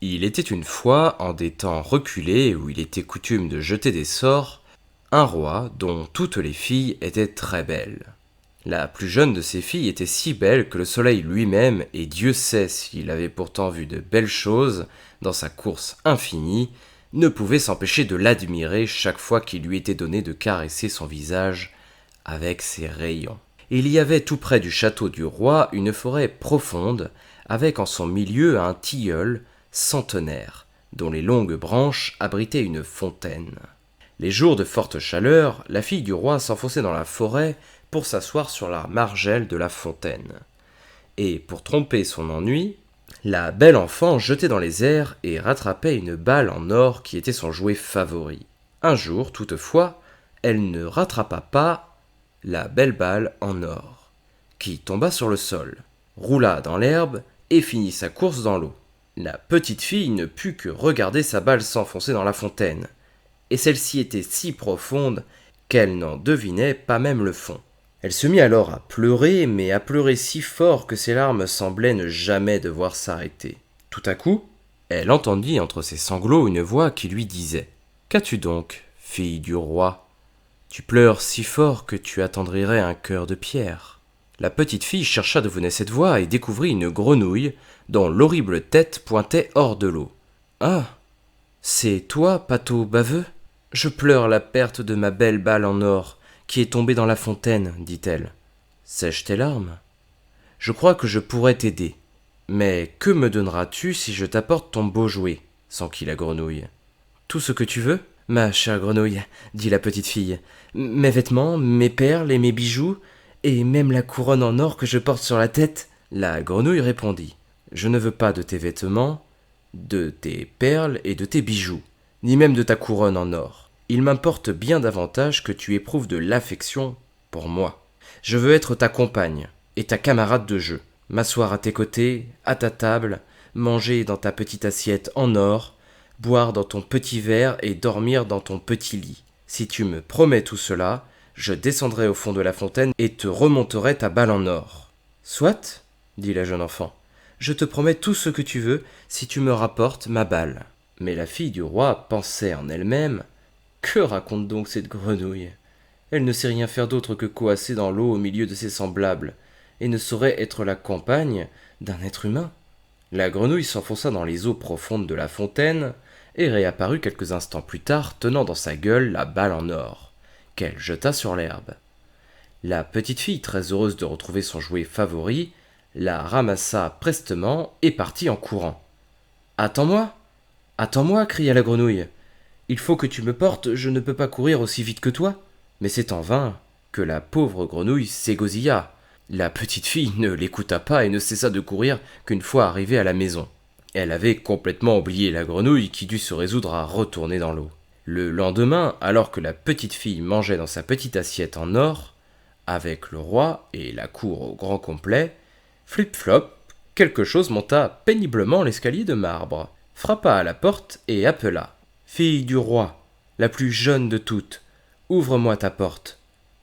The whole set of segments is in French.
Il était une fois, en des temps reculés où il était coutume de jeter des sorts, un roi dont toutes les filles étaient très belles. La plus jeune de ces filles était si belle que le soleil lui-même, et Dieu sait s'il avait pourtant vu de belles choses dans sa course infinie, ne pouvait s'empêcher de l'admirer chaque fois qu'il lui était donné de caresser son visage avec ses rayons. Il y avait tout près du château du roi une forêt profonde, avec en son milieu un tilleul centenaire, dont les longues branches abritaient une fontaine. Les jours de forte chaleur, la fille du roi s'enfonçait dans la forêt pour s'asseoir sur la margelle de la fontaine. Et pour tromper son ennui, la belle enfant jetait dans les airs et rattrapait une balle en or qui était son jouet favori. Un jour, toutefois, elle ne rattrapa pas la belle balle en or, qui tomba sur le sol, roula dans l'herbe et finit sa course dans l'eau. La petite fille ne put que regarder sa balle s'enfoncer dans la fontaine, et celle-ci était si profonde qu'elle n'en devinait pas même le fond. Elle se mit alors à pleurer, mais à pleurer si fort que ses larmes semblaient ne jamais devoir s'arrêter. Tout à coup, elle entendit entre ses sanglots une voix qui lui disait « Qu'as-tu donc, fille du roi ? Tu pleures si fort que tu attendrirais un cœur de pierre. » La petite fille chercha d'où venait cette voix et découvrit une grenouille dont l'horrible tête pointait hors de l'eau. « Ah, c'est toi, pâteau baveux ? Je pleure la perte de ma belle balle en or, qui est tombée dans la fontaine, dit-elle. Sèche tes larmes. Je crois que je pourrais t'aider. Mais que me donneras-tu si je t'apporte ton beau jouet, s'enquit la grenouille. Tout ce que tu veux, ma chère grenouille, dit la petite fille. Mes vêtements, mes perles et mes bijoux, et même la couronne en or que je porte sur la tête. La grenouille répondit. Je ne veux pas de tes vêtements, de tes perles et de tes bijoux, ni même de ta couronne en or. Il m'importe bien davantage que tu éprouves de l'affection pour moi. Je veux être ta compagne et ta camarade de jeu, m'asseoir à tes côtés, à ta table, manger dans ta petite assiette en or, boire dans ton petit verre et dormir dans ton petit lit. Si tu me promets tout cela, je descendrai au fond de la fontaine et te remonterai ta balle en or. Soit, dit la jeune enfant, je te promets tout ce que tu veux si tu me rapportes ma balle. Mais la fille du roi pensait en elle-même. Que raconte donc cette grenouille ? Elle ne sait rien faire d'autre que coasser dans l'eau au milieu de ses semblables, et ne saurait être la compagne d'un être humain. La grenouille s'enfonça dans les eaux profondes de la fontaine, et réapparut quelques instants plus tard, tenant dans sa gueule la balle en or, qu'elle jeta sur l'herbe. La petite fille, très heureuse de retrouver son jouet favori, la ramassa prestement et partit en courant. « Attends-moi ! Attends-moi !» cria la grenouille. « Il faut que tu me portes, je ne peux pas courir aussi vite que toi. » Mais c'est en vain que la pauvre grenouille s'égosilla. La petite fille ne l'écouta pas et ne cessa de courir qu'une fois arrivée à la maison. Elle avait complètement oublié la grenouille qui dut se résoudre à retourner dans l'eau. Le lendemain, alors que la petite fille mangeait dans sa petite assiette en or, avec le roi et la cour au grand complet, flip-flop, quelque chose monta péniblement l'escalier de marbre, frappa à la porte et appela. « Fille du roi, la plus jeune de toutes, ouvre-moi ta porte. »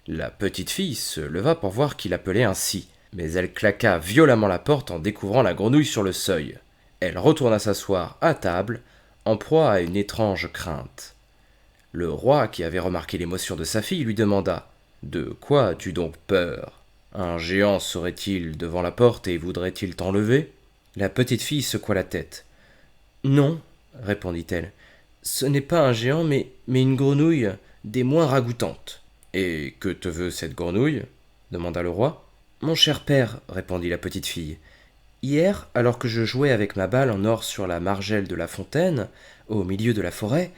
La petite fille se leva pour voir qui l'appelait ainsi, mais elle claqua violemment la porte en découvrant la grenouille sur le seuil. Elle retourna s'asseoir à table, en proie à une étrange crainte. Le roi, qui avait remarqué l'émotion de sa fille, lui demanda « De quoi as-tu donc peur ? Un géant serait-il devant la porte et voudrait-il t'enlever ?» La petite fille secoua la tête. « Non, répondit-elle. Ce n'est pas un géant, mais une grenouille, des moins ragoûtantes. »« Et que te veut cette grenouille ?» demanda le roi. « Mon cher père, répondit la petite fille, hier, alors que je jouais avec ma balle en or sur la margelle de la fontaine, au milieu de la forêt,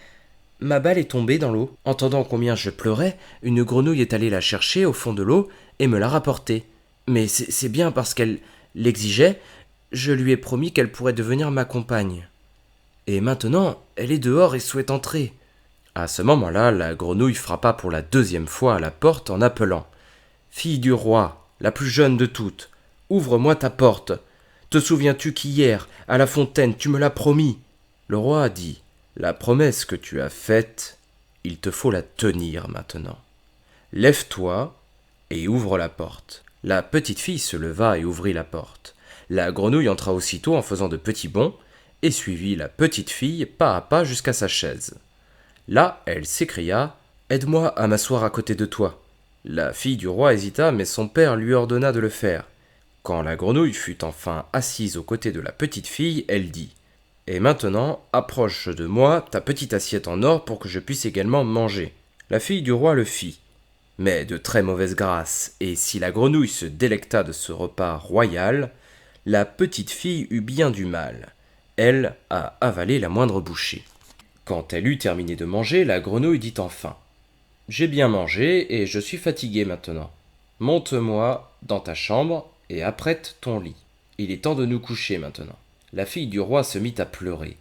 ma balle est tombée dans l'eau. Entendant combien je pleurais, une grenouille est allée la chercher au fond de l'eau et me l'a rapportée. Mais c'est bien parce qu'elle l'exigeait, je lui ai promis qu'elle pourrait devenir ma compagne. Et maintenant, elle est dehors et souhaite entrer. » À ce moment-là, la grenouille frappa pour la deuxième fois à la porte en appelant « Fille du roi, la plus jeune de toutes, ouvre-moi ta porte. Te souviens-tu qu'hier, à la fontaine, tu me l'as promis ?» Le roi dit « La promesse que tu as faite, il te faut la tenir maintenant. Lève-toi et ouvre la porte. » La petite fille se leva et ouvrit la porte. La grenouille entra aussitôt en faisant de petits bonds, et suivit la petite fille pas à pas jusqu'à sa chaise. Là, elle s'écria « Aide-moi à m'asseoir à côté de toi ». La fille du roi hésita, mais son père lui ordonna de le faire. Quand la grenouille fut enfin assise aux côtés de la petite fille, elle dit « Et maintenant, approche de moi ta petite assiette en or pour que je puisse également manger. » La fille du roi le fit, mais de très mauvaise grâce, et si la grenouille se délecta de ce repas royal, la petite fille eut bien du mal, elle, à avaler la moindre bouchée. Quand elle eut terminé de manger, la grenouille dit enfin « J'ai bien mangé et je suis fatiguée maintenant. Monte-moi dans ta chambre et apprête ton lit. Il est temps de nous coucher maintenant. » La fille du roi se mit à pleurer,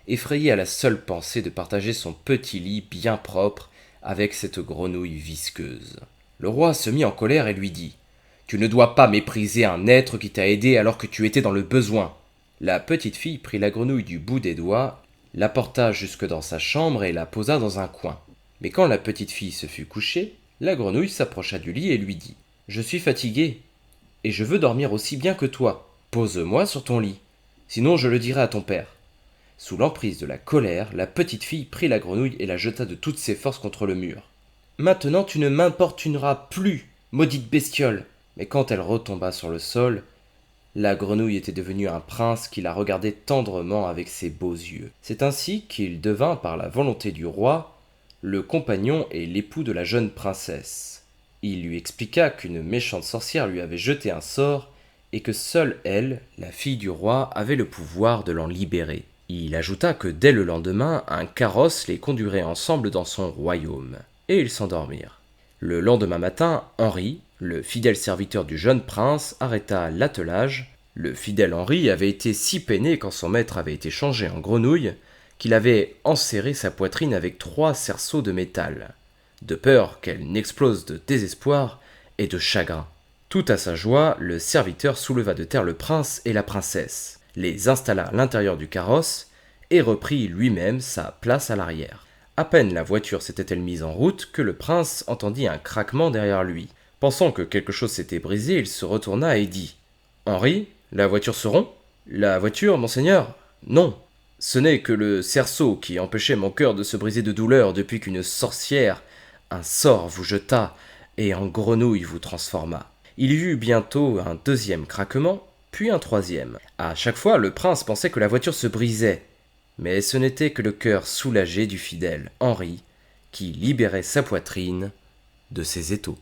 effrayée à la seule pensée de partager son petit lit bien propre avec cette grenouille visqueuse. Le roi se mit en colère et lui dit « Tu ne dois pas mépriser un être qui t'a aidé alors que tu étais dans le besoin. » La petite fille prit la grenouille du bout des doigts, la porta jusque dans sa chambre et la posa dans un coin. Mais quand la petite fille se fut couchée, la grenouille s'approcha du lit et lui dit « Je suis fatiguée, et je veux dormir aussi bien que toi. Pose-moi sur ton lit, sinon je le dirai à ton père. » Sous l'emprise de la colère, la petite fille prit la grenouille et la jeta de toutes ses forces contre le mur. « Maintenant tu ne m'importuneras plus, maudite bestiole !» Mais quand elle retomba sur le sol, la grenouille était devenue un prince qui la regardait tendrement avec ses beaux yeux. C'est ainsi qu'il devint, par la volonté du roi, le compagnon et l'époux de la jeune princesse. Il lui expliqua qu'une méchante sorcière lui avait jeté un sort et que seule elle, la fille du roi, avait le pouvoir de l'en libérer. Il ajouta que dès le lendemain, un carrosse les conduirait ensemble dans son royaume. Et ils s'endormirent. Le lendemain matin, Henri, le fidèle serviteur du jeune prince, arrêta l'attelage. Le fidèle Henri avait été si peiné quand son maître avait été changé en grenouille qu'il avait enserré sa poitrine avec 3 cerceaux de métal, de peur qu'elle n'explose de désespoir et de chagrin. Tout à sa joie, le serviteur souleva de terre le prince et la princesse, les installa à l'intérieur du carrosse et reprit lui-même sa place à l'arrière. À peine la voiture s'était-elle mise en route que le prince entendit un craquement derrière lui. Pensant que quelque chose s'était brisé, il se retourna et dit « Henri, la voiture se rompt ? » ?»« La voiture, monseigneur ? Non. Ce n'est que le cerceau qui empêchait mon cœur de se briser de douleur depuis qu'une sorcière, un sort vous jeta et en grenouille vous transforma. » Il y eut bientôt un deuxième craquement, puis un troisième. À chaque fois, le prince pensait que la voiture se brisait, mais ce n'était que le cœur soulagé du fidèle Henri qui libérait sa poitrine de ses étaux.